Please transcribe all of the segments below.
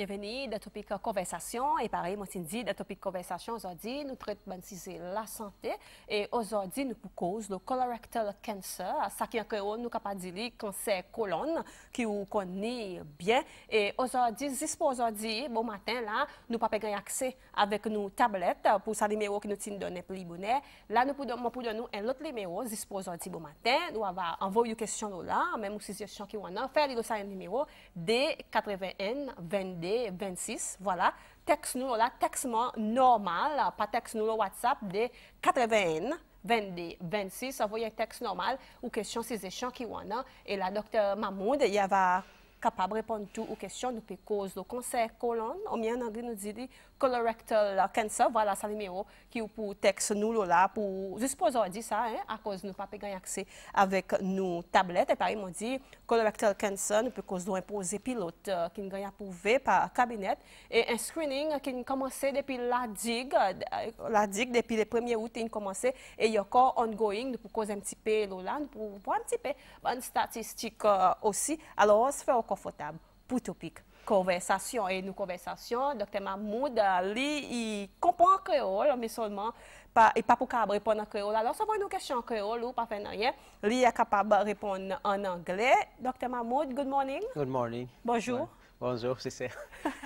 Bienvenue dans Topik Conversasyon. Et pareil, moi, dit dans Topik Conversasyon, aujourd'hui, nous traitons la santé. Et aujourd'hui, nous pour cause le colorectal cancer. Ça qui est en créole, nous capable de dire cancer colon, qui vous connaît bien. Et aujourd'hui, juste pour aujourd'hui, bon matin, là, nous pas gagner accès avec nos tablettes pour ça numéro qui nous tient donné pour libonnet. Là, nous pour nous un autre numéro, juste pour aujourd'hui, bon matin. Nous avons envoyé une question là, même si c'est question qui on a fait, il y a un numéro D81 22 26, voilà. Texte nous là, texte normal, pas texte nous WhatsApp de 81 22 26. Envoyez un texte normal ou question ces échanges qui on a. Et la docteur Mahmoud, il va capable de répondre tout aux questions de cause de cancer colon. On vient en anglais nous dit colorectal cancer. Voilà ça numéro qui pour texte nous là pour juste pour aujourd'hui ça hein, à cause nous pas gagner accès avec nos tablettes et pareil m'ont dit colorectal cancer nous peut cause d'imposer pilote qui gagne approuvé par cabinet et un screening qui commencé depuis la digue depuis le 1er août il commencé et il y a encore ongoing pour cause un petit peu là pour voir un petit peu une statistique aussi alors se faire confortable pour Topik Conversasyon et nous conversation Dr Mahmoud il comprend créole mais seulement pas et pas pour répondre en créole alors ça va une question en créole ou pas faire rien il est capable de répondre en anglais. Dr Mahmoud, good morning. Good morning. Bonjour. Bonjour, c'est ça.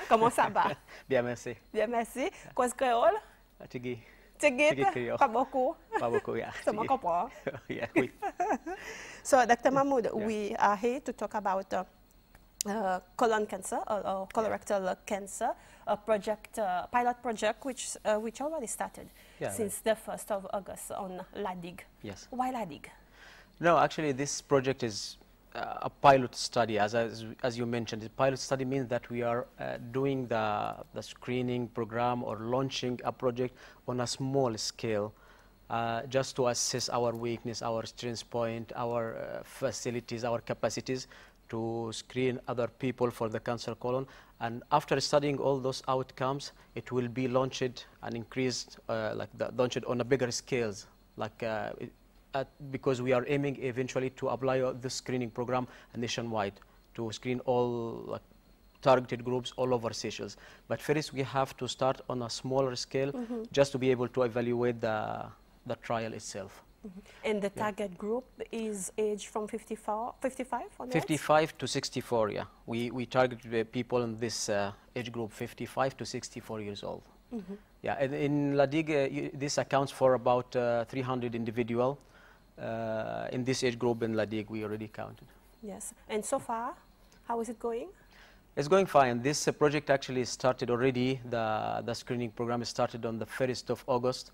Comment ça va? Bien, merci. Bien, merci. Cause créole? Tigui. Tigui, pas beaucoup. Pas beaucoup, yeah. Ça me comprend. Yeah, oui. So, Dr Mahmoud, we are here to talk about colon cancer or colorectal cancer, a project, pilot project which already started since the 1st of August on LADIG. Yes. Why LADIG? No, actually this project is a pilot study, as you mentioned. The pilot study means that we are doing the screening program or launching a project on a small scale just to assess our weakness, our strength point, our facilities, our capacities to screen other people for the cancer colon, and after studying all those outcomes, it will be launched and increased, launched on a bigger scales, because we are aiming eventually to apply the screening program nationwide to screen all targeted groups all over Seychelles. But first, we have to start on a smaller scale, just to be able to evaluate the trial itself. And the target group is age from 55 onwards? 55 to 64, yeah. We target people in this age group, 55 to 64 years old. Yeah, and in LADIG, this accounts for about 300 individuals. In this age group in LADIG, we already counted. Yes, and so far, how is it going? It's going fine. This project actually started already. The screening program started on the 1st of August.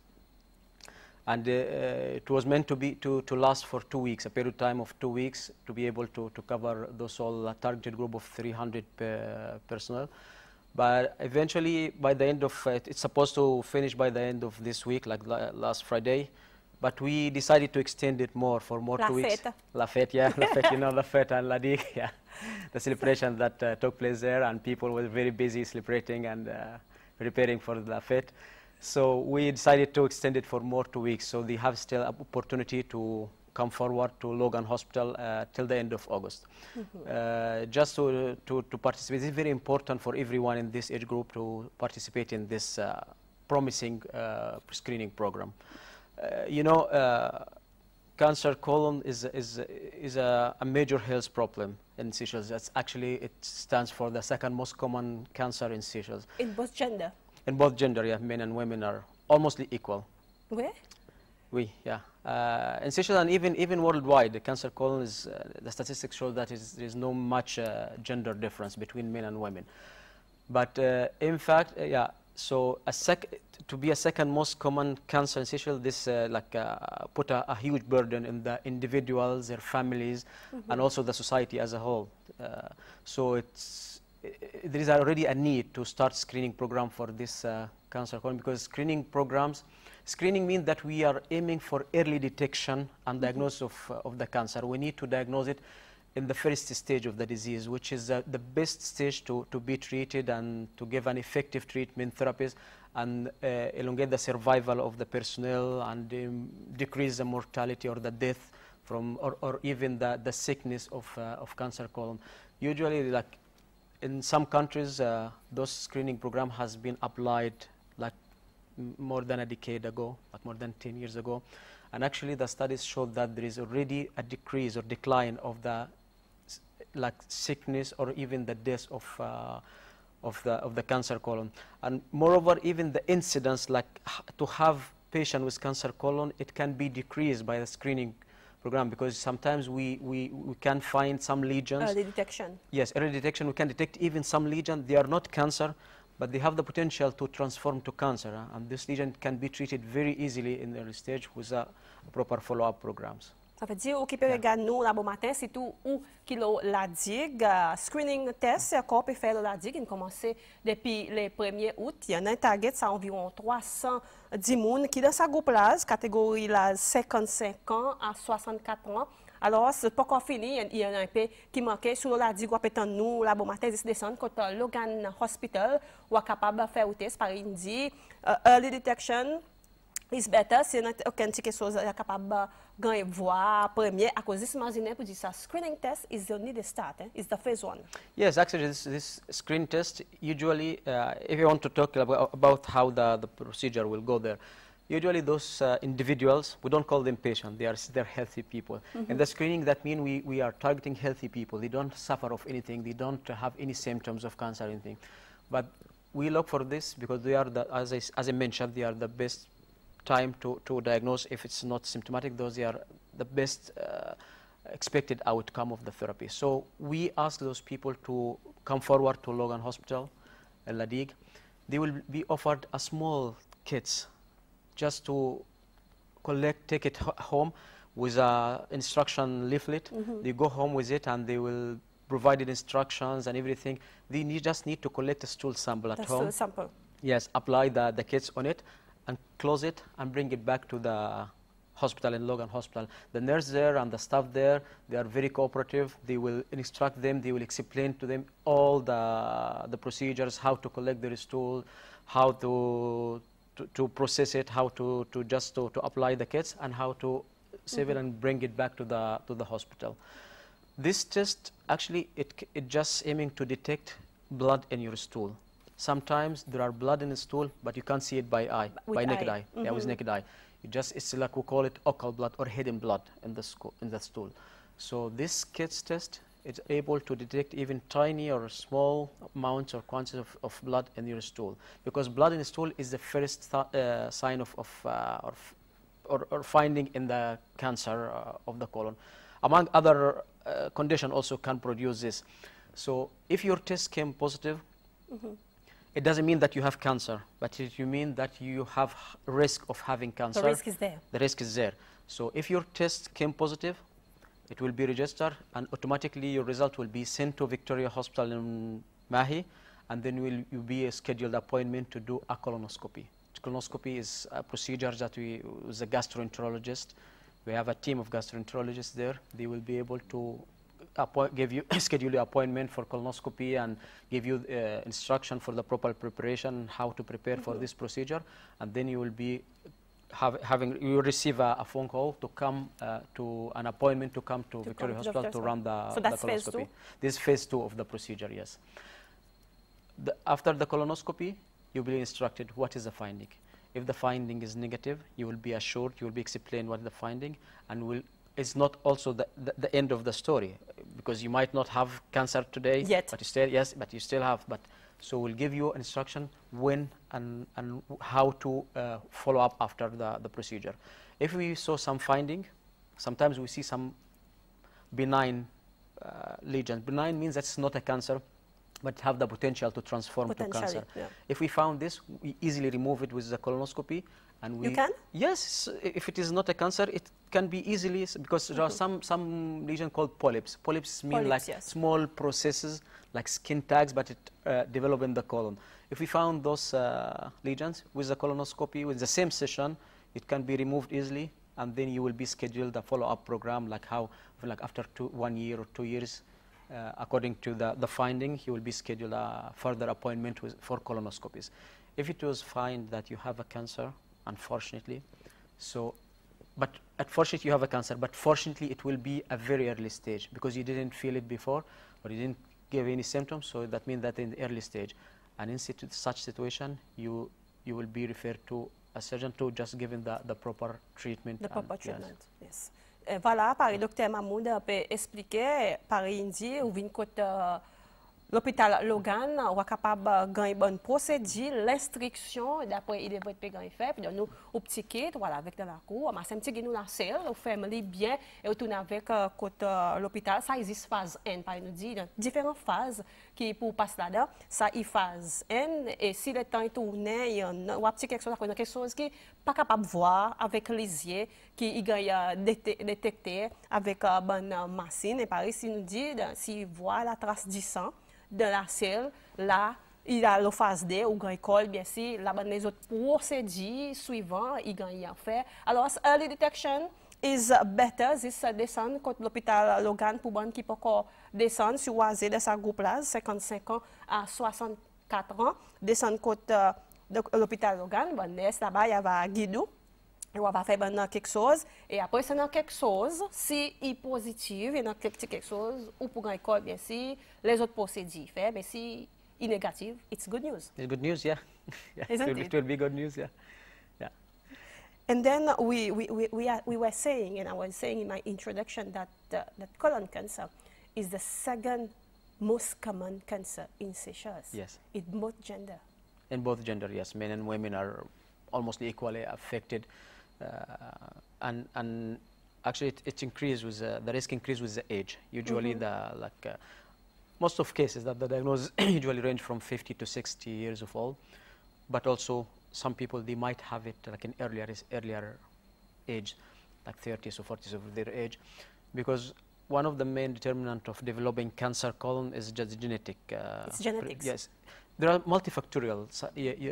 And it was meant to last for 2 weeks, a period of time of 2 weeks, to be able to cover those all targeted group of 300 personnel. But eventually, by the end of it's supposed to finish by the end of this week, like last Friday. But we decided to extend it more for 2 weeks. La fête, yeah, la fête, you know, la fête and LADIG, yeah. The celebration that took place there, and people were very busy celebrating and preparing for the fête. So we decided to extend it for 2 weeks, so they have still an opportunity to come forward to Logan Hospital till the end of August. Just to participate. It's very important for everyone in this age group to participate in this promising screening program. You know, cancer colon is a major health problem in Seychelles. That's actually, it stands for the second most common cancer in Seychelles. In both gender? In both gender, yeah, men and women are almost equal. Where? Oui, yeah. In Seychelles and even worldwide, the cancer colon is, the statistics show that there is no much gender difference between men and women. But in fact, yeah, so to be a second most common cancer in Seychelles, this put a huge burden in the individuals, their families, and also the society as a whole. So there is already a need to start screening program for this cancer colon, because screening means that we are aiming for early detection and diagnosis of the cancer. We need to diagnose it in the first stage of the disease, which is the best stage to be treated and to give an effective treatment therapies and elongate the survival of the personnel and decrease the mortality or the death from or even the sickness of cancer colon. Usually, like in some countries, those screening program has been applied like more than a decade ago, like more than 10 years ago. And actually the studies showed that there is already a decrease or decline of the like sickness or even the death of the cancer colon. And moreover, even the incidence, like to have patient with cancer colon, it can be decreased by the screening program, because sometimes we can find some lesions. Early detection. Yes, early detection. We can detect even some lesions. They are not cancer, but they have the potential to transform to cancer. And this lesion can be treated very easily in the early stage with proper follow-up programs. Ça veut dire, ou qui peut regarder nous là bon matin, c'est tout ou qui la digue, screening test, encore peut faire la digue, il commence depuis le 1er août. Il y a un target, ça environ 310 personnes qui dans sa groupe là, catégorie là 55 ans à 64 ans. Alors, c'est pas encore fini, il y a un peu qui manquait sur la digue, ou peut-être nous, là bon matin, 10 décembre, quand Logan Hospital, ou capable de faire un test, par exemple, early detection is better, si quelque chose est capable de gagner voix premier, à cause de ce imaginer pour dire ça, screening test is only the start, is the phase 1. Yes, actually this screen test, usually, if you want to talk about how the procedure will go there, usually those individuals, we don't call them patients, they're healthy people. And the screening, that means we are targeting healthy people. They don't suffer of anything, they don't have any symptoms of cancer or anything. But we look for this because they are, as I mentioned, they are the best time to diagnose. If it's not symptomatic, those are the best expected outcome of the therapy. So we ask those people to come forward to Logan Hospital, La Digue. They will be offered a small kits just to take it home with a instruction leaflet. They go home with it and they will provide instructions and everything. They just need to collect a stool sample at home. Stool sample. Yes, apply the kits on it and close it and bring it back to the hospital in Logan Hospital. The nurse there and the staff there, they are very cooperative. They will instruct them, they will explain to them all the procedures, how to collect the stool, how to process it, how to apply the kits, and how to save it and bring it back to the hospital. This test, actually, it just aiming to detect blood in your stool. Sometimes there are blood in the stool, but you can't see it by naked eye. Yeah, with naked eye. It's like we call it occult blood or hidden blood in the stool. So this kits test, it's able to detect even tiny or small amounts or quantities of blood in your stool, because blood in the stool is the first sign or finding in the cancer of the colon. Among other conditions also can produce this. So if your test came positive, it doesn't mean that you have cancer, but it means that you have risk of having cancer. The risk is there. The risk is there. So if your test came positive, it will be registered and automatically your result will be sent to Victoria Hospital in Mahi, and then you'll be a scheduled appointment to do a colonoscopy. Colonoscopy is a procedure that with a gastroenterologist. We have a team of gastroenterologists there. They will be able to schedule your appointment for colonoscopy and give you instruction for the proper preparation, how to prepare for this procedure, and then you will be you will receive a phone call to come to an appointment to come to Victoria Hospital to run the colonoscopy. Phase 2? This is phase 2 of the procedure, yes. After the colonoscopy, you'll be instructed what is the finding. If the finding is negative, you will be assured, you will be explained what is the finding, and it's not also the end of the story, because you might not have cancer today, but you still have. So we'll give you instruction when and how to follow up after the procedure. If we saw some finding, sometimes we see some benign lesions. Benign means that's not a cancer, but have the potential to transform to cancer. Yeah. If we found this, we easily remove it with the colonoscopy. And you can? Yes, if it is not a cancer, it can be easily, because there are some lesions called polyps. Polyps mean small processes, like skin tags, but it develop in the colon. If we found those lesions with the colonoscopy, with the same session, it can be removed easily, and then you will be scheduled a follow-up program, like after 1 year or 2 years, according to the finding, you will be scheduled a further appointment for colonoscopies. If it was found that you have a cancer, unfortunately, but unfortunately you have a cancer, but fortunately it will be a very early stage, because you didn't feel it before, or you didn't give any symptoms, so that means that in the early stage. And in such situation, you will be referred to a surgeon to just given the proper treatment. The proper treatment, yes. Voilà, par docteur Mahmoud peut expliquer, par indi, ou vient côté l'hôpital Logan, on est capable de gagner une bonne procédure, l'instruction, d'après il devrait être gagné fait, puis nous au petit kit, voilà, avec de la cour, on a un petit nous la selle, on fait bien, et on tourne avec côté l'hôpital, ça existe phase N, par nous dit, différentes phases qui pour passer là-dedans, ça y phase N, et si le temps est tourné, il y a quelque chose qui n'est pas capable de voir avec les yeux, qui y gagne détecté avec une bonne machine, et pareil, si nous dit, s'il voit la trace du sang, de la selle, là, il a la phase D, ou gagne col, bien sûr, là, les autres procédures suivantes, il gagne à faire. Alors, early detection is better, this descend quand l'hôpital Logan, pour bon qui peut descendre sur oisé de sa groupe là, 55 ans à 64 ans, descendre quand l'hôpital Logan, bon, là-bas, il y a guidou. Et on va faire quelque chose, et après, c'est quelque chose, si il est positif, il y a quelque chose, ou pour l'école, bien sûr, les autres procédures fait, mais si il est négatif, it's good news. It's good news, yeah. Yeah. It will be good news, yeah. Yeah. And then we were saying, and I was saying in my introduction, that colon cancer is the second most common cancer in Seychelles. Yes. In both gender. In both gender, yes. Men and women are almost equally affected. And actually it increases with the risk increases with the age. Usually most of cases that the diagnosis usually range from 50 to 60 years of old, but also some people they might have it like in earlier age, like 30s or 40s of their age, because one of the main determinant of developing cancer colon is just genetic. It's genetics. Yes. There are multifactorial,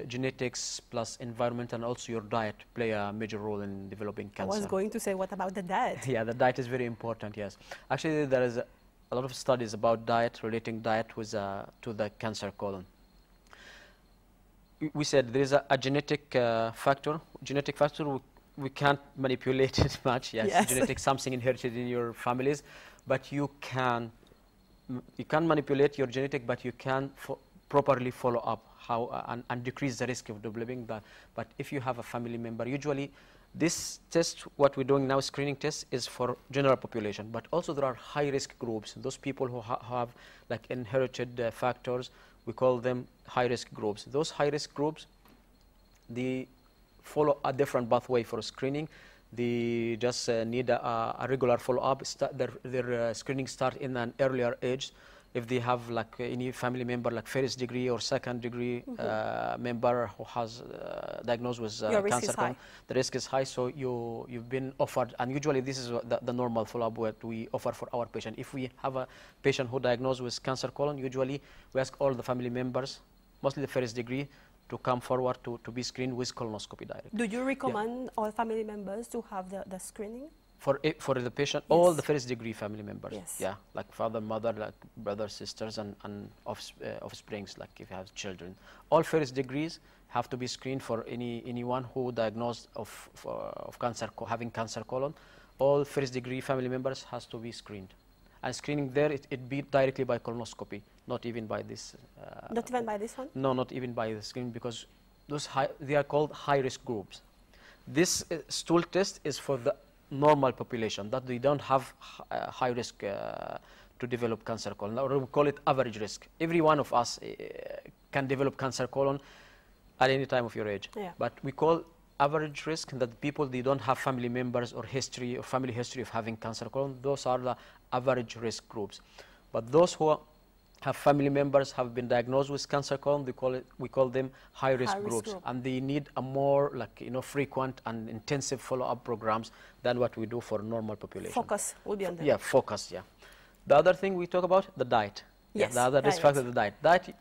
genetics plus environment and also your diet play a major role in developing cancer. I was going to say, what about the diet? Yeah, the diet is very important, yes. Actually, there is a lot of studies about diet, relating diet with, to the cancer colon. We said there is a genetic factor. Genetic factor, we can't manipulate it much, yes. Genetic, something inherited in your families, but you can manipulate your genetic, but you can properly follow up and decrease the risk of developing that. But if you have a family member, usually this test, what we're doing now, screening test, is for general population, but also there are high risk groups. Those people who have like inherited factors, we call them high risk groups. Those high risk groups, they follow a different pathway for screening. They just need a regular follow up. Their screening start in an earlier age. If they have like any family member, like first degree or second degree member who has diagnosed with cancer, the risk is high. So you've been offered, and usually this is the normal follow-up that we offer for our patient. If we have a patient who diagnosed with cancer colon, usually we ask all the family members, mostly the first degree, to come forward to be screened with colonoscopy direct. Do you recommend all family members to have the screening? For the patient, all the first degree family members, yes. Yeah, like father, mother, like brothers, sisters, and offsprings, like if you have children. All first degrees have to be screened for anyone who diagnosed of cancer, having cancer colon. All first degree family members has to be screened. And screening there, it be directly by colonoscopy, not even by this. Not even by this one? No, not even by the screening, because they are called high risk groups. This stool test is for the normal population, that they don't have high risk to develop cancer colon, or we call it average risk. Every one of us can develop cancer colon at any time of your age. Yeah. But we call average risk that people, they don't have family members or history or family history of having cancer colon. Those are the average risk groups. But those who have family members have been diagnosed with cancer colon, we call them high risk groups, and they need a more frequent and intensive follow-up programs than what we do for normal population. Focus will be on them. Yeah, focus. Yeah. The other thing we talk about, the diet. Yes. Yeah, the other risk factor, the diet.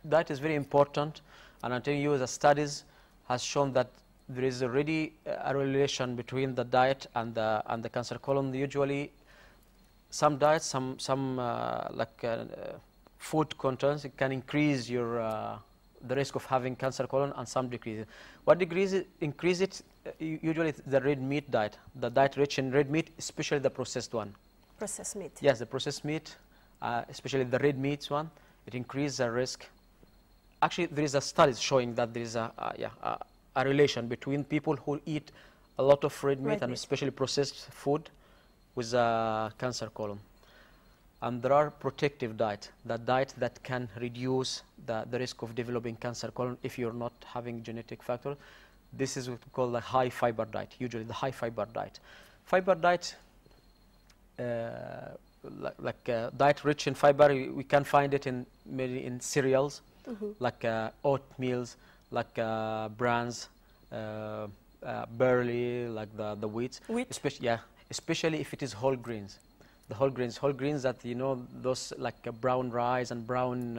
Diet is very important, and I'm telling you, the studies has shown that there is already a relation between the diet and the cancer colon. Usually, some diets, some food contents, it can increase your the risk of having cancer colon, and some decrease it. What increase it? Usually the red meat diet, the diet rich in red meat, especially the processed one. Processed meat. Yes, the processed meat, especially the red meats one. it increases the risk. Actually, there is a study showing that there is a relation between people who eat a lot of red meat and especially processed food with cancer colon. And there are protective diet, the diet that can reduce the risk of developing cancer colon if you're not having genetic factor. This is what we call the high fiber diet, usually the high fiber diet. Fiber diet, diet rich in fiber, we can find it in cereals, like oatmeals, like bran, barley, like the wheat. Especially if it is whole grains. The whole grains that, you know, those like brown rice and brown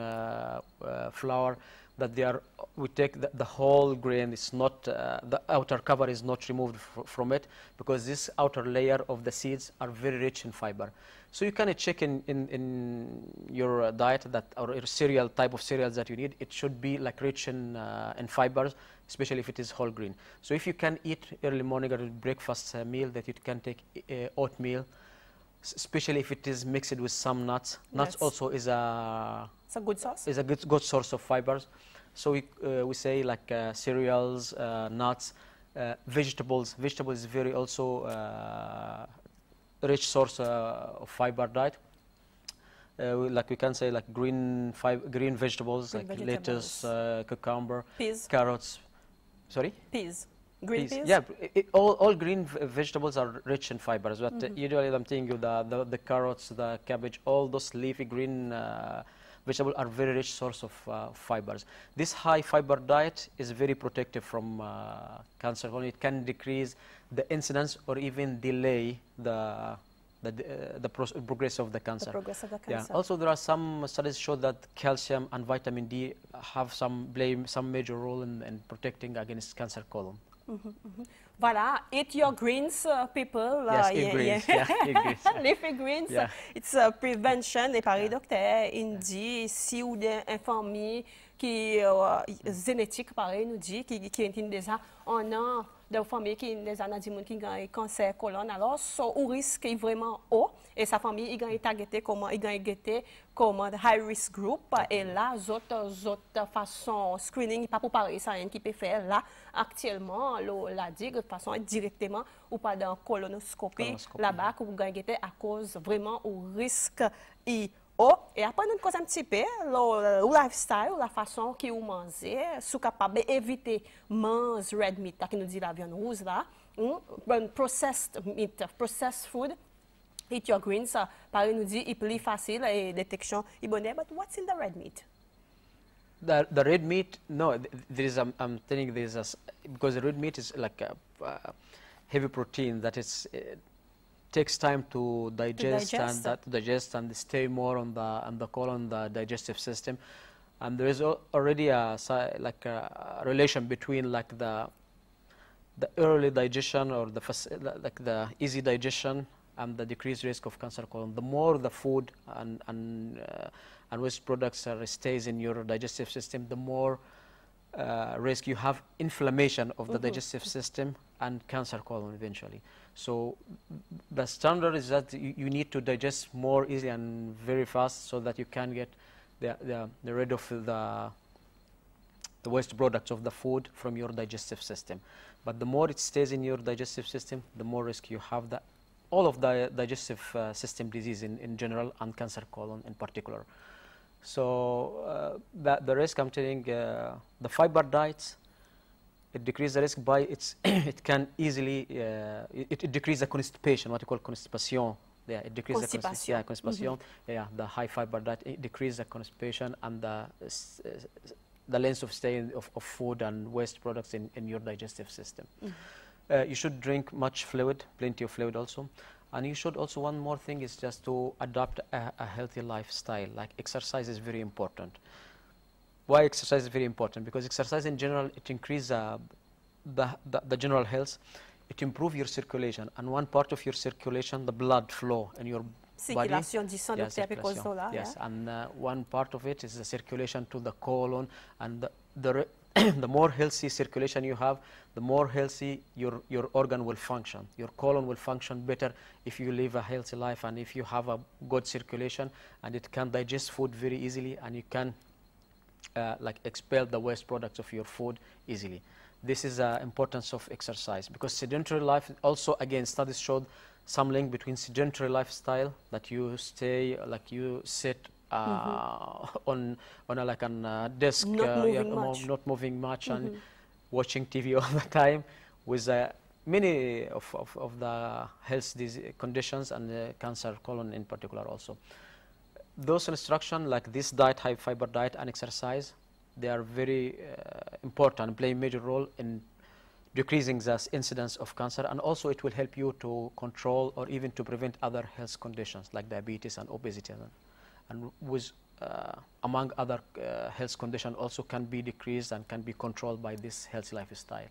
flour, that they are, we take the whole grain. It's not, the outer cover is not removed from it, because this outer layer of the seeds are very rich in fiber. So you can check in your diet that, or your cereal, type of cereals that you need, it should be like rich in fibers, especially if it is whole grain. So if you can eat early morning or breakfast meal, that you can take oatmeal, especially if it is mixed with some nuts. Nuts also is it's a good source. Is a good source of fibers. So we say like cereals, nuts, vegetables. Vegetables is very also rich source of fiber diet. Like we can say like green vegetables, like lettuce, cucumber, peas, carrots. Sorry? Peas. Green peas? Yeah, all green vegetables are rich in fibers, but usually I'm telling you the carrots, the cabbage, all those leafy green vegetables are very rich source of fibers. This high fiber diet is very protective from cancer. It can decrease the incidence or even delay the progress of the cancer. Yeah. Also, there are some studies show that calcium and vitamin D have some major role in protecting against cancer colon. Voilà, eat your greens, people. Yes, eat greens. Yeah, eat greens. Leafy greens. Yeah. It's prevention. Et par docteur, il dit si ou des famille qui génétique pareil nous dit qui est déjà on a des familles qui déjà n'a dit qui ont cancer colon, alors so au risque est vraiment haut, et sa famille il a targeté comment il a guetté comme high risk group, et là autres façon screening pas pour pareil ça rien qui peut faire là actuellement la dit de façon directement ou pas dans colonoscopie là-bas que vous gagnez à cause vraiment au risque et après nous cause un petit peu le lifestyle, la façon que vous mangez, sous capable d'éviter manger red meat, qui nous dit la viande rouge là, processed meat, processed food, eat your greens, pareil nous dit, il est plus facile et détection, il bonne. But what's in the red meat? The red meat, no, there is I'm telling you, there is because the red meat is like a heavy protein that is. Takes time to digest and stay more on the colon, the digestive system, and there is already a relation between like the early digestion or the easy digestion and the decreased risk of cancer colon. The more the food and waste products stays in your digestive system, the more risk you have inflammation of the digestive system and cancer colon eventually. So the standard is that you need to digest more easily and very fast so that you can get the rid of the waste products of the food from your digestive system. But the more it stays in your digestive system, the more risk you have all of the digestive system disease in general and cancer colon in particular. So the risk, I'm telling, the fiber diets, it decreases the risk by it can easily it decreases the constipation, what you call constipation. Yeah, it decreases the constipation. Yeah, the high fiber diet, it decreases the constipation and the length of stay of food and waste products in your digestive system. You should drink much fluid, plenty of fluid also. And you should also, one more thing is just to adopt a healthy lifestyle. Like exercise is very important. Why exercise is very important? Because exercise in general, it increases the general health. It improves your circulation. And one part of your circulation, the blood flow in your body. Yes, and one part of it is the circulation to the colon and the the more healthy circulation you have, the more healthy your organ will function. Your colon will function better if you live a healthy life and if you have a good circulation, and it can digest food very easily, and you can like expel the waste products of your food easily. This is the importance of exercise, because sedentary life also, again, studies showed some link between sedentary lifestyle, that you stay, like you sit on a desk, not moving much, and watching TV all the time, with many of the health conditions, and cancer colon in particular also. Those instructions like this diet, high fiber diet, and exercise, they are very important, play a major role in decreasing the incidence of cancer, and also it will help you to control or even to prevent other health conditions like diabetes and obesity, and with among other health conditions also can be decreased and can be controlled by this healthy lifestyle.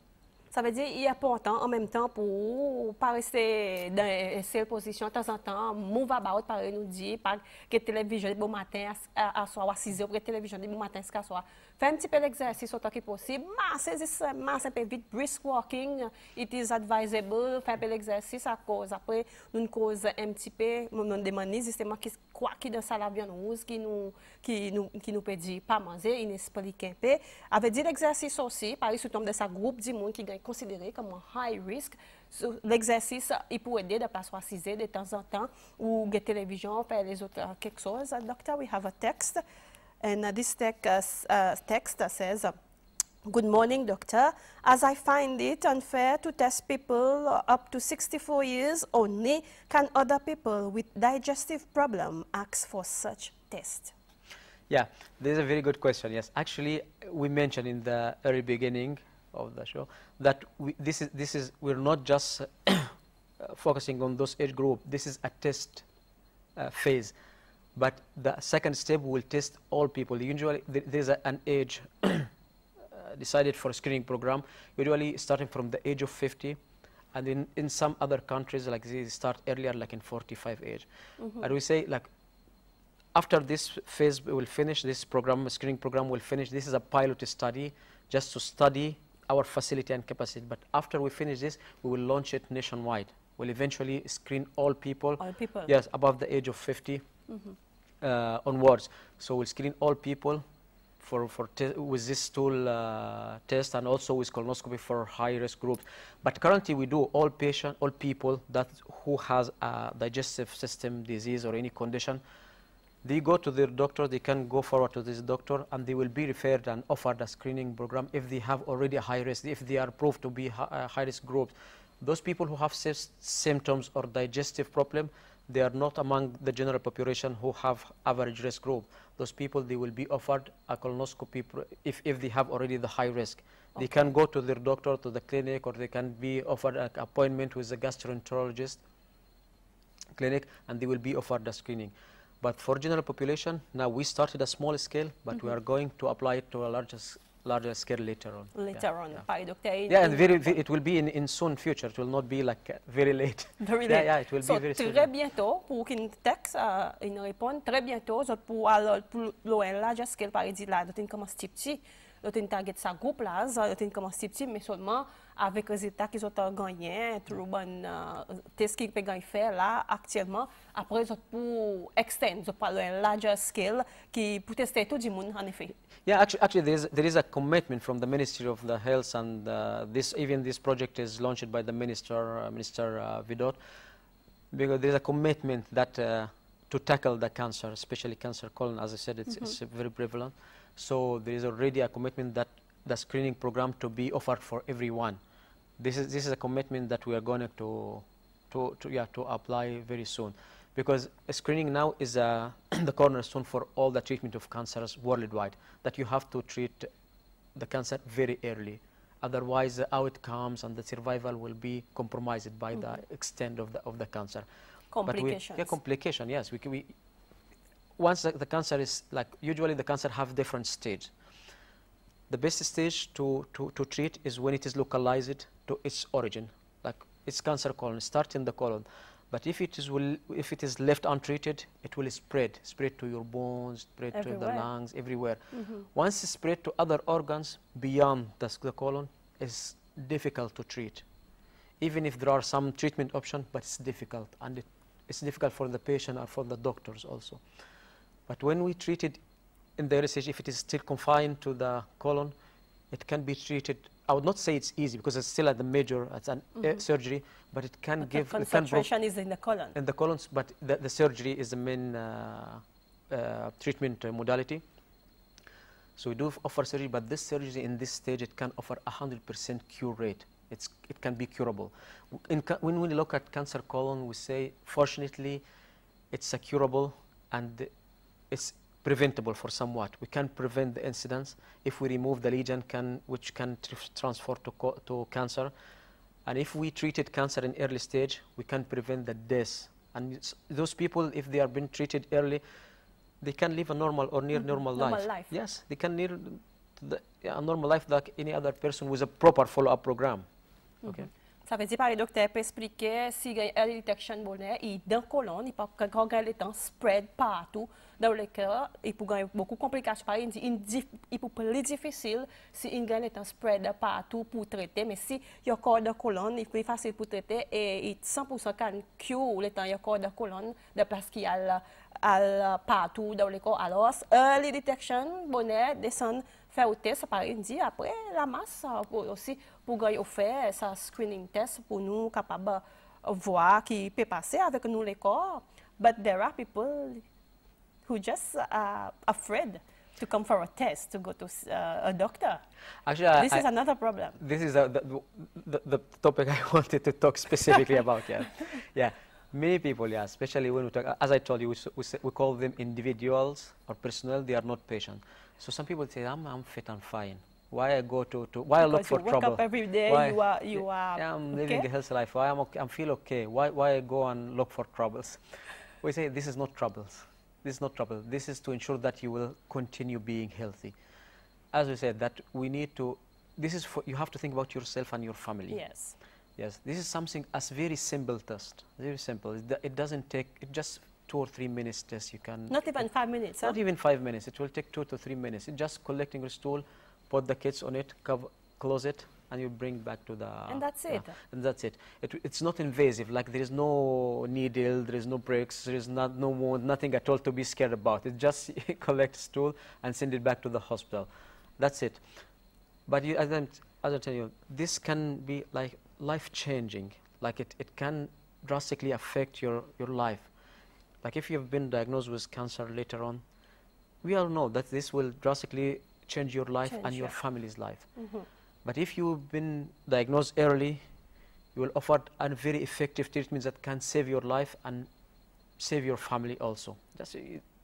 Ça veut dire qu'il est important en même temps pour pas rester dans une seule position de temps en temps, move about, par nous dire, pas que télévision bon matin à soir à 6 heures, que télévision bon matin jusqu'à soir. Faire un petit peu d'exercice autant que possible, marcher un peu vite, brisk walking, it is advisable, faire un peu d'exercice à cause, après, nous cause un petit peu, nous demandons justement quoi qui dans ça la viande rouge, qui nous peut dire pas manger, il explique un peu. Avec dit l'exercice aussi, par exemple, tombe de sa groupe du monde qui est considéré comme un high risk. L'exercice, il peut aider de passer à 6 heures de temps en temps, ou la télévision, faire les autres quelque chose. Doctor, we have a text. And this text says, "Good morning, doctor. As I find it unfair to test people up to 64 years only, can other people with digestive problem ask for such test?" Yeah, this is a very good question. Yes, actually, we mentioned in the early beginning of the show that we're not just focusing on those age group. This is a test phase. But the second step will test all people. Usually there's an age decided for a screening program, usually starting from the age of 50, and in some other countries like they start earlier, like in 45 age. And we say like after this phase will finish, this program, screening program will finish. This is a pilot study just to study our facility and capacity. But after we finish this, we will launch it nationwide. We'll eventually screen all people. All people. Yes, above the age of 50. Onwards. So we'll screen all people with this tool test, and also with colonoscopy for high-risk groups. But currently we do all people who has a digestive system disease or any condition. They go to their doctor, they can go forward to this doctor, and they will be referred and offered a screening program if they have already a high risk, if they are proved to be high-risk groups. Those people who have symptoms or digestive problem, they are not among the general population who have average risk group. Those people, they will be offered a colonoscopy if they have already the high risk. Okay. They can go to their doctor, to the clinic, or they can be offered an appointment with the gastroenterologist clinic, and they will be offered the screening. But for general population, now we started a small scale, but we are going to apply it to a larger scale later on. Later on, by Doctor. Yeah, and it will be in soon future. It will not be like very late. Very late. Yeah, it will be very soon. Très bientôt, pour qu'une texte, une réponse, très bientôt, pour l'OL large scale, par exemple, là, d'autres commencent petit, d'autres target sa groupe là, d'autres commencent petit, mais seulement avec les résultats qu'ils ont gagnés, tout le bon test qu'ils peuvent faire là actuellement. Après, pour extend, pour le larger scale, qui pour tester tout le monde en effet. Yeah, actually, there is a commitment from the Ministry of the Health, and this project is launched by the Minister Vidot, because there is a commitment that to tackle the cancer, especially cancer colon. As I said, it's very prevalent. So there is already a commitment that the screening program to be offered for everyone. This is a commitment that we are going to apply very soon. Because screening now is the cornerstone for all the treatment of cancers worldwide, that you have to treat the cancer very early. Otherwise, the outcomes and the survival will be compromised by the extent of the cancer. Complications. Complication, yes. Once the cancer is, like, usually the cancer have different stages. The best stage to treat is when it is localized to its origin, like its cancer colon, start in the colon. But if it is left untreated, it will spread to your bones, spread to the lungs, everywhere. Once it's spread to other organs beyond the colon, it's difficult to treat. Even if there are some treatment options, but it's difficult, and it's difficult for the patient and for the doctors also. But when we treat it in the early stage, if it is still confined to the colon, it can be treated. I would not say it's easy because it's still at the major, it's an surgery, but it can give. The concentration is in the colon. In the colons, but the surgery is the main treatment modality. So we do offer surgery, but this surgery in this stage, it can offer 100% cure rate. It can be curable. When we look at cancer colon, we say, fortunately, it's curable and it's preventable for somewhat. We can prevent the incidence if we remove the lesion which can transfer to cancer. And if we treated cancer in early stage, we can prevent the death. And those people, if they are being treated early, they can live a normal or near normal life. Yes, they can live a normal life like any other person with a proper follow-up program. Okay. Ça veut dire, par le docteur peut expliquer si il y a une early detection bonnet, et dans le colon, il peut quand le temps spread partout dans le cœur, il peut avoir beaucoup de complications. Par exemple, il peut être plus difficile si il y a le temps spread partout pour traiter, mais si il y a encore de colonne, il est plus facile pour traiter et 100% can cure le temps il y a encore de colonne de place qu'il y a partout dans le corps. Alors, early detection bonnet descend faire au test, par exemple, après la masse aussi pour faire ça screening test pour nous capables voir qui peut passer avec nous les corps. But there are people who just are afraid to come for a test, to go to a doctor. Actually, this is another problem. This is the topic I wanted to talk specifically about. Yeah, yeah. Many people, yeah, especially when we talk, as I told you, we call them individuals or personnel. They are not patients. So some people say, I'm fit and fine. Why I go why I look for trouble? You wake up every day, why, you are yeah, I'm living a healthy life. Why I feel okay? Why I go and look for troubles? We say this is not troubles. This is not trouble. This is to ensure that you will continue being healthy. As we said, that we need to. This is for you have to think about yourself and your family. Yes. Yes. This is something as very simple test. Very simple. It doesn't take. It just 2 or 3 minutes test. You can. Not even 5 minutes. Not even 5 minutes. It will take 2 to 3 minutes. It's just collecting your stool. Put the kits on it, close it, and you bring back to the... And that's it. And that's it. It's not invasive, like there is no needle, there is no bricks, there is no wound, nothing at all to be scared about. It just collect stool and send it back to the hospital. That's it. But as I tell you, this can be like life-changing. Like it can drastically affect your life. Like if you've been diagnosed with cancer later on, we all know that this will drastically change your life and your family's life. But if you've been diagnosed early, you will offer a very effective treatment that can save your life and save your family also.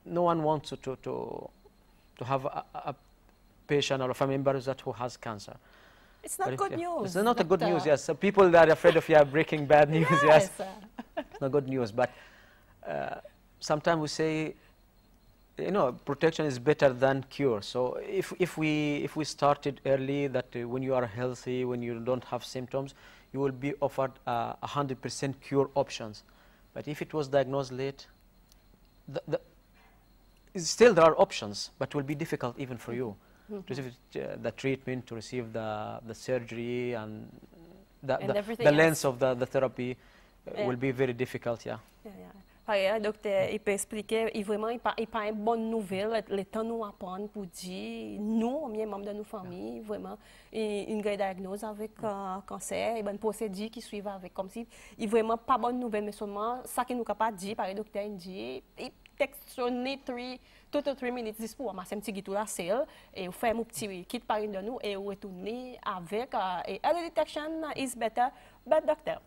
No one wants to have a patient or a family member who has cancer. It's not good news. It's not a good news, yes. So people that are afraid of breaking bad news, yes. It's not good news, but sometimes we say, you know, protection is better than cure. So if we started early, that when you are healthy, when you don't have symptoms, you will be offered 100% cure options. But if it was diagnosed late, still there are options, but it will be difficult even for you to receive the treatment, to receive the surgery, and the length of the therapy will be very difficult. Yeah. Le docteur, il peut expliquer, vraiment, il n'y a pas une bonne nouvelle, le temps nous apprendre pour dire, nous, membres de nos familles, vraiment, une diagnose avec cancer, et une procédure qui suit avec, comme si, il n'y a vraiment pas bonne nouvelle, mais seulement, ça qui nous capable de dire, par le docteur, il dit, il texte 2 to 3 minutes pour amasser un petit guitou la selle, et faire un petit kit par de nous, et retourner avec, early detection is better, but doctor.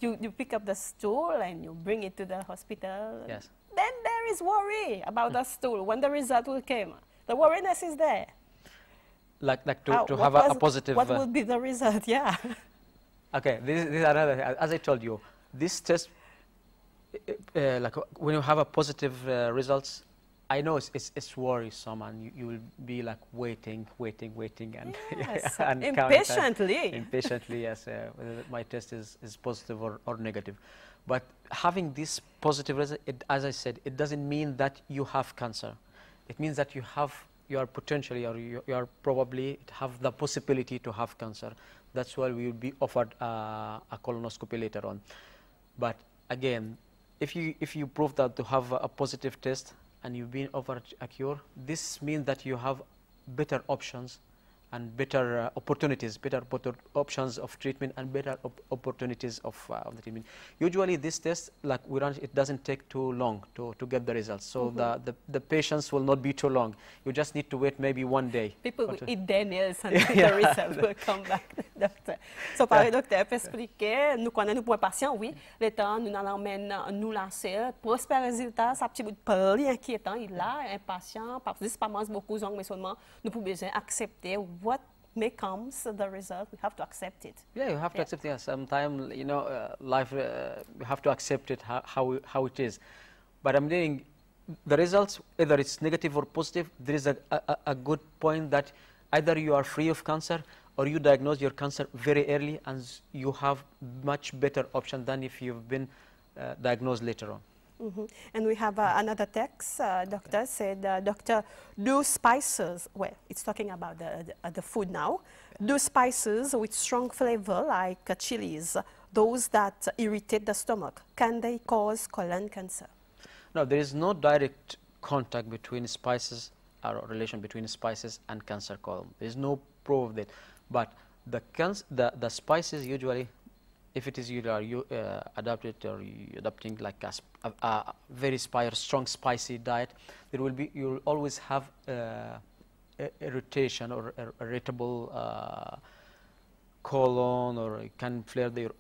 You pick up the stool and you bring it to the hospital. Yes. Then there is worry about the stool when the result will come. The worriness is there. Like to have a positive... What will be the result? Yeah. Okay, this is another... As I told you, this test, like when you have a positive results, I know it's worrisome, and you will be like waiting, and, yes. and impatiently, yes, whether my test is positive or negative. But having this positive result, as I said, it doesn't mean that you have cancer. It means that you are potentially, or you are probably have the possibility to have cancer. That's why we will be offered a colonoscopy later on. But again, if you prove that to have a positive test and you've been offered a cure, this means that you have better options and better opportunities, options of treatment, and better opportunities of the treatment. Usually this test, like it doesn't take too long to get the results. So the patients will not be too long. You just need to wait maybe one day. People will eat their nails and the result will come back, docteur. So, par docteur, pour expliquer, nous connaissons pour un patient, oui, le temps, nous allons nous lancer, prosper résultat, ça petit bout de poli inquiétant, il a un patient, parce que c'est pas beaucoup de mais seulement nous pouvons besoin accepter what may comes the result, we have to accept it. Yeah, you have to accept it. Sometimes, you know, life, you have to accept it how it is. But I'm saying the results, either it's negative or positive, there is a good point that either you are free of cancer or you diagnose your cancer very early, and you have much better option than if you've been diagnosed later on. And we have another text, doctor said, doctor, do spices, well, it's talking about the food now, do spices with strong flavor like chilies, those that irritate the stomach, can they cause colon cancer? No, there is no direct contact between spices, or relation between spices and cancer colon. There is no proof of that. But the spices usually, if it is you adapted or adopting like a very strong spicy diet, there will be, you will always have irritation or irritable colon, or it can flare there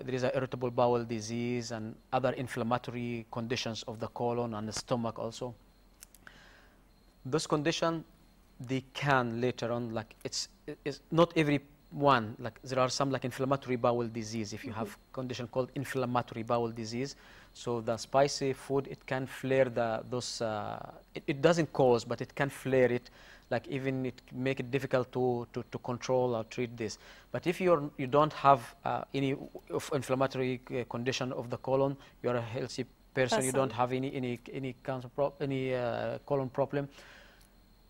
is an irritable bowel disease and other inflammatory conditions of the colon and the stomach also. Those conditions, they can later on, like it's not every one, like there are some like inflammatory bowel disease. If you have condition called inflammatory bowel disease, so the spicy food, it can flare those. It doesn't cause, but it can flare it. Like even it make it difficult to control or treat this. But if you don't have any inflammatory condition of the colon, you are a healthy person. You don't have any cancer colon problem.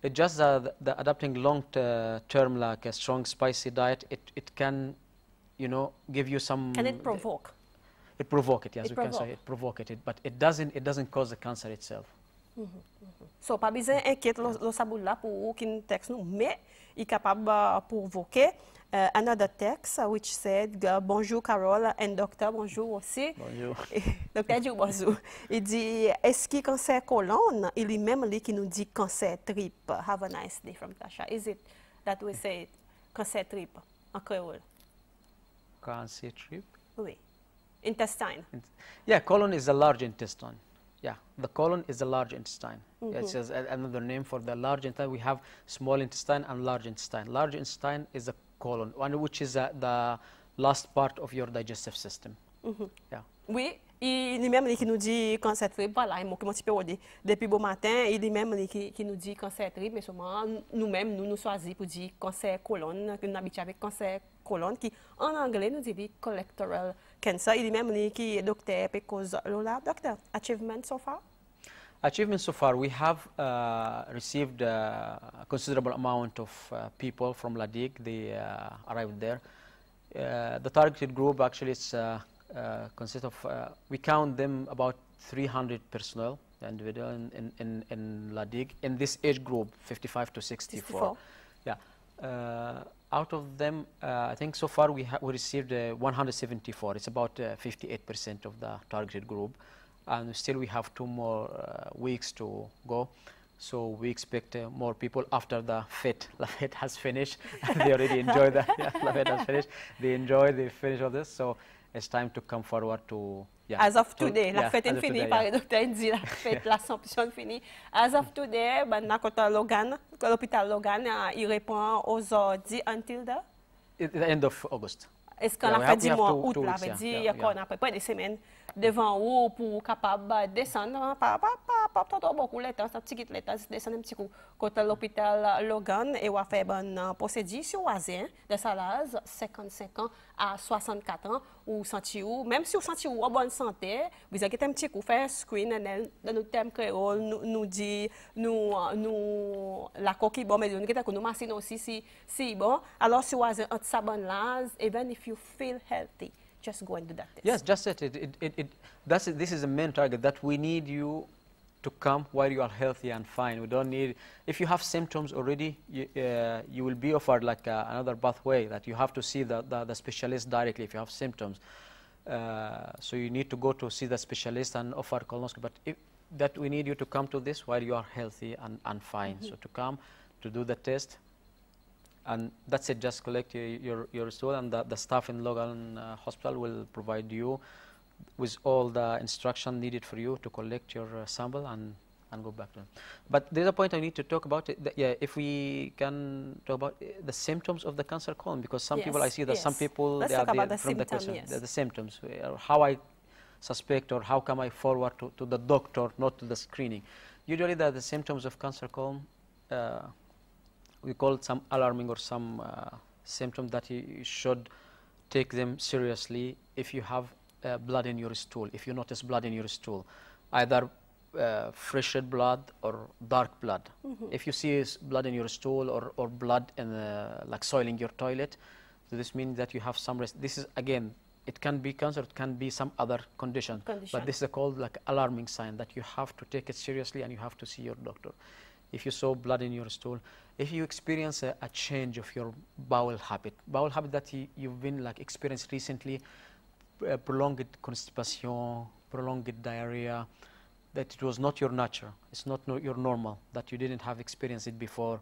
It's just the adopting long-term like a strong spicy diet. It can, you know, give you some. Can it provoke? It provoke it, yes, we can say it provoke it, but it doesn't cause the cancer itself. So, pas besoin inquiète le saboul là pour qu'un texte nous, mais il est capable de provoquer. Another text which said, bonjour Carole, and docteur, bonjour aussi. Bonjour. Docteur dit bonjour. Il dit, est-ce qu'il cancer colon, il est même lui qui nous dit cancer trip. Have a nice day from Tasha. Is it that we say cancer trip en créole? Cancer trip? Oui. Intestine. Yeah, colon is a large intestine. Yeah, the colon is the large intestine. It's just another name for the large intestine. We have small intestine and large intestine. Large intestine is the colon, one which is the last part of your digestive system. Yeah. Oui, il est même qui nous dit cancer trip. Voilà, il m'a petit peu depuis beau matin, il est même qui nous dit cancer trip, mais seulement nous-mêmes nous choisissons pour dire cancer colon, que nous habituons avec cancer colon, qui en anglais nous dit colorectal cancer. Il est même qui est docteur because Lola, doctor, achievement so far? Achievement so far, we have received a considerable amount of people from Ladig. They arrived there. The targeted group actually consists of, we count them about 300 personnel, individual in Ladig, in this age group, 55 to 64. Yeah. Out of them, I think so far we received 174. It's about 58% of the targeted group. And still we have 2 more weeks to go. So we expect more people after the fete. La fete has finished. They already enjoyed that. Yeah, la fete has finished. They finish all this. So it's time to come forward to. Yeah, as of today, la fête est finie, par le docteur dit la fête, l'Assomption est finie. As of today, l'hôpital Logan, il répond aux ordres until the end of August. Est-ce qu'on Yeah, a we fait have 10 mois 2 août, là, weeks, veut yeah, dire yeah, qu'on a à peu près des semaines devant vous pour capable descendre, hein, pas trop beaucoup de temps, un petit peu de temps, descendre un petit coup, côté l'hôpital Logan, et on a fait un procédure sur Oisien, de Salaz, 55 ans à 64 ans, ou senti où, même si vous senti où en bonne santé, vous avez un petit coup, faire screen, dans notre thème créole, nous dit, la coquille, bon, mais nous massinons aussi, si bon, alors si vous avez un sabon là, even if you feel healthy, just go and do that test. Yes, just this is the main target, that we need you to come while you are healthy and fine. We don't need, if you have symptoms already, you will be offered like another pathway, that you have to see the specialist directly if you have symptoms. So you need to go to see the specialist and offer colonoscopy. But that we need you to come to this while you are healthy and fine. So to come to do the test. And that's it, just collect your stool, and the staff in Logan Hospital will provide you with all the instruction needed for you to collect your sample and go back to them. But there's a point I need to talk about, yeah, if we can talk about the symptoms of the cancer colon, because some people, I see that some people, let's they talk are about the from the symptom, question, the symptoms, how I suspect or how come I forward to the doctor, not to the screening. Usually the symptoms of cancer colon, we call it some alarming or some symptom that you should take them seriously. If you have blood in your stool, if you notice blood in your stool, either fresh red blood or dark blood. If you see blood in your stool or blood in like soiling your toilet, so this means that you have some risk. This is, again, it can be cancer, it can be some other condition. But this is called like alarming sign that you have to take it seriously and you have to see your doctor. If you saw blood in your stool, if you experience a change of your bowel habit that you've been like experienced recently, prolonged constipation, prolonged diarrhea, that it was not your nature, it's not your normal, that you didn't have experienced it before,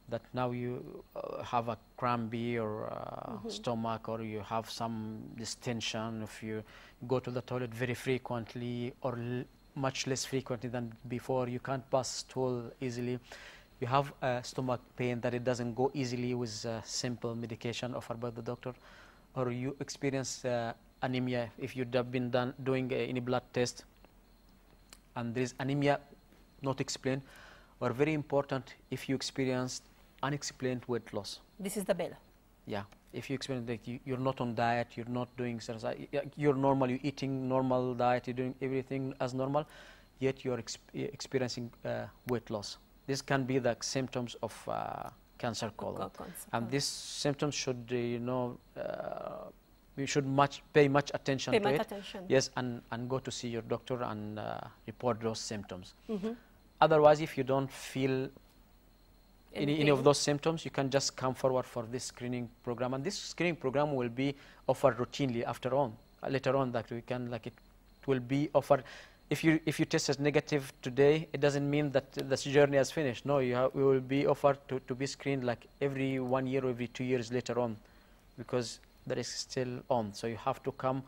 that now you have a crampy or stomach, or you have some distension, if you go to the toilet very frequently or much less frequently than before, you can't pass stool easily, you have stomach pain that it doesn't go easily with simple medication offered by the doctor, or you experience anemia if you've been doing any blood test and there is anemia not explained, or very important, if you experience unexplained weight loss. This is the bell. Yeah, if you experience that you're not on diet, you're not doing exercise, you're normal, you're eating normal diet, you're doing everything as normal, yet you're experiencing weight loss. This can be the symptoms of cancer colon. And these symptoms should, you should pay much attention to it. Yes, and go to see your doctor and report those symptoms. Otherwise, if you don't feel any of those symptoms, you can just come forward for this screening program. And this screening program will be offered routinely later on, that we can, like, it will be offered. If you test as negative today, it doesn't mean that this journey has finished. No, we will be offered to be screened like every 1 year or every 2 years later on, because the risk is still on. So you have to come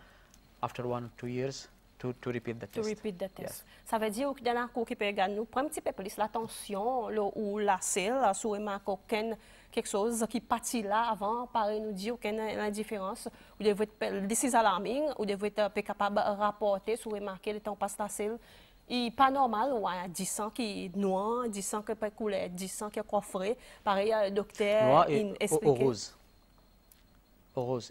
after 1 or 2 years to repeat the test. To repeat the test. Yes. Ça veut dire que dans la cour qui peut regarder nous, prendre un petit peu plus l'attention ou la selle, sur remarquer quelque chose qui partit là avant, pareil nous dit aucune indifférence, ou devez être, this is alarming, ou devez être capable de rapporter sur remarquer le temps passe la selle. Et pas normal, ou un 10 sang qui est noir, 10 sang qui peut couler, 10 sang qui est coffré, pareil, le docteur noir et explique. Rose,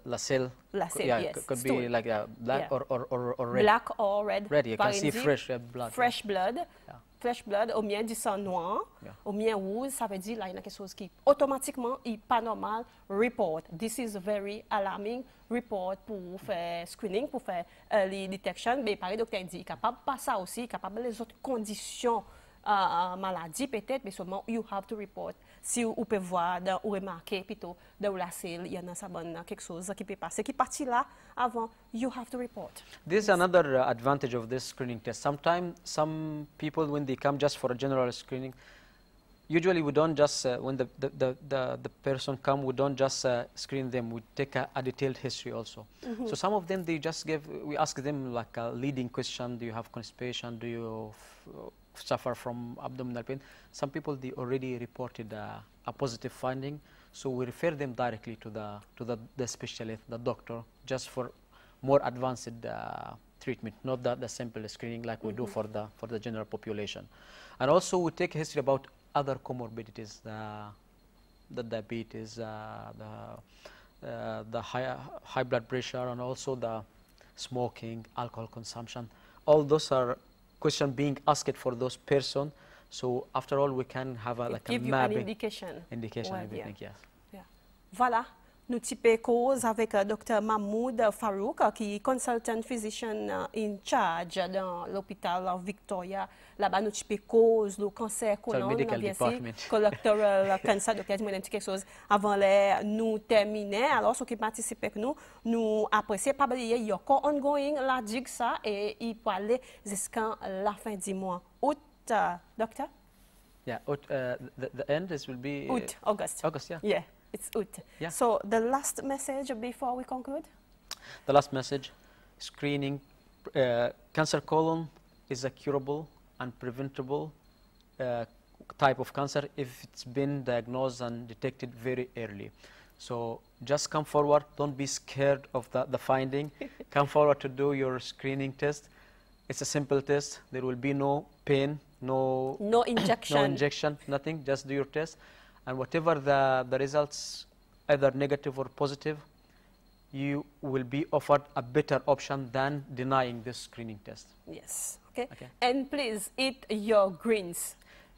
la cell, yes. could be like black or red. Black or red. Red, you can see fresh blood. Fresh blood. Yeah. Fresh blood, ou bien du sang noir, ou bien rouge, ça veut dire là il y a quelque chose qui automatiquement est pas normal. Report. This is very alarming. Report pour faire screening, pour faire early detection. Mais pareil, docteur dit, capable pas ça aussi, capable les autres conditions maladie peut-être, mais seulement you have to report. Si vous pouvez voir ou remarquer plutôt dans la selle, il y a quelque chose qui peut passer, qui partit là avant, you have to report. This is another advantage of this screening test. Sometimes some people, when they come just for a general screening, usually we don't just, when the person come, we don't just screen them, we take a detailed history also. So some of them, we ask them like a leading question, do you have constipation, do you suffer from abdominal pain? Some people, they already reported a positive finding, So we refer them directly to the specialist, the doctor, just for more advanced treatment, not the simple screening like we do for the general population. And also we take history about other comorbidities, the diabetes, the high blood pressure, and also the smoking, alcohol consumption. All those are questions being asked for those persons. So after all, we can have like a mapping. Indication. Indication, Ouais, everything, yes. Yeah. Voilà. Nous typons cause avec Dr. Mahmoud Farouk, qui est consultant physician in charge dans l'hôpital Victoria. Là-bas, nous typons cause le cancer colon, bien sûr, colorectal cancer. Donc, il y a quelque chose avant de nous terminer. Alors, ceux qui participent avec nous, nous apprécions. Pas oublier, il y a encore ongoing la digue ça et il peut aller jusqu'à la fin du mois. Août, docteur? Yeah, the end will be Août, August. August, yeah. Yeah. It's out. Yeah. So the last message before we conclude? The last message, screening, cancer colon is a curable and preventable type of cancer if it's been diagnosed and detected very early. So just come forward, don't be scared of the finding. Come forward to do your screening test. It's a simple test. There will be no pain, no injection. No injection, nothing, just do your test. And whatever the results, either negative or positive, you will be offered a better option than denying this screening test. Yes. Okay. And please eat your greens.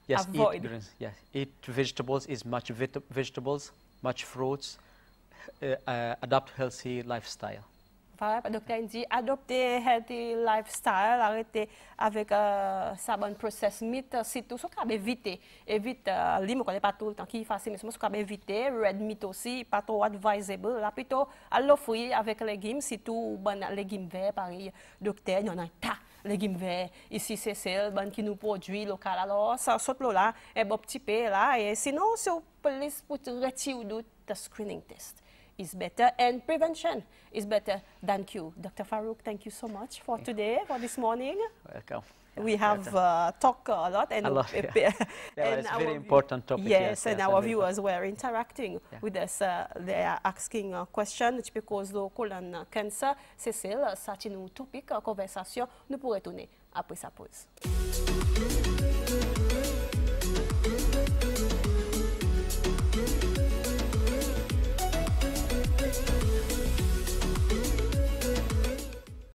Yes, avoid. Eat greens. Yes, eat vegetables. Is much vegetables, much fruits. Adopt healthy lifestyle. Le docteur dit adopter healthy lifestyle, arrêter avec ça bon process meat, c'est tout ce qu'on a éviter. Évite les me connais pas tout le temps qui est facile, mais ce qu'on a éviter red meat aussi, pas trop advisable. Là plutôt à l'offrir avec légumes, c'est tout bon légumes verts pareil. Docteur, il y en a tas légumes verts. Ici c'est celle bon qui nous produit local. Alors ça saute là, et bon petit peu là et sinon c'est police pour retirer the screening test. Is better and prevention is better than cure. Dr. Farouk, thank you so much for today, for this morning. Welcome. We have talked a lot and, yeah, it's a very important topic. Yes, and our viewers were interacting with us. They are asking a question because the colon cancer, c'est ça, c'est un topic, conversation. Nous pourrons tourner après sa pause.